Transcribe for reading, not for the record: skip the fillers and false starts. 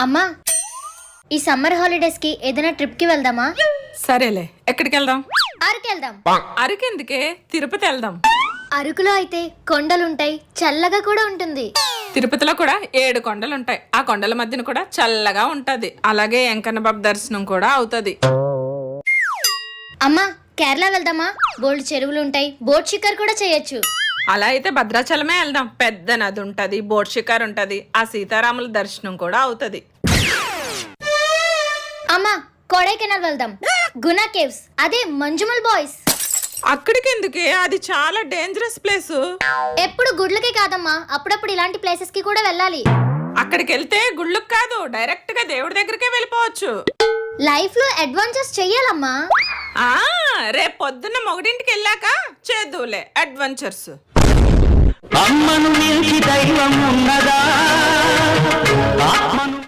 అమ్మా, ఈ summer holidays కి ఏదైనా ట్రిప్ కి వెళ్దామా? సరేలే, ఎక్కడికి వెళ్దాం? అరకు వెళ్దాం. అరకెందుకే, తిరుపతి వెళ్దాం. అరకులో అయితే కొండలుంటాయి, చల్లగా కూడా ఉంటుంది. తిరుపతిలో కూడా 7 కొండలుంటాయి. ఆ కొండల మధ్యన కూడా చల్లగా ఉంటది. అలాగే వెంకన్న బాబు దర్శనం కూడా అవుతది. అమ్మా, కేరళ వెళ్దామా? బోల్డ్ చెరువులు ఉంటాయి, బోట్ షికార్ కూడా చేయొచ్చు. అలా అయితే భద్రాచలమే వెళ్దాం. పెద్ద నది ఉంటది, బోట్ షికార్ ఉంటది, ఆ సీతారాముల దర్శనం కూడా అవుతది. అమ్మా, కొడైకెనాల్ వెళ్దాం. గునా కేవ్స్, అదే మంజుమల్ బాయ్స్. అక్కడికి ఎందుకే, అది చాలా డేంజరస్ ప్లేస్. ఎప్పుడు గుడ్లకే కాదమ్మా, అప్పుడప్పుడు ఇలాంటి ప్లేసెస్ కి కూడా వెళ్ళాలి. అక్కడికి వెళ్తే గుళ్ళుకి కాదు, డైరెక్ట్ గా దేవుడి దగ్గరికే వెళ్ళిపోవచ్చు. లైఫ్ లో అడ్వెంచర్స్ చెయ్యాలమ్మా. ఆ రేపు పొద్దున్న మొగడింటికి వెళ్ళాక చేద్దులే అడ్వెంచర్స్. అమ్మను మించి దైవం ఉన్నదా? ఆత్మను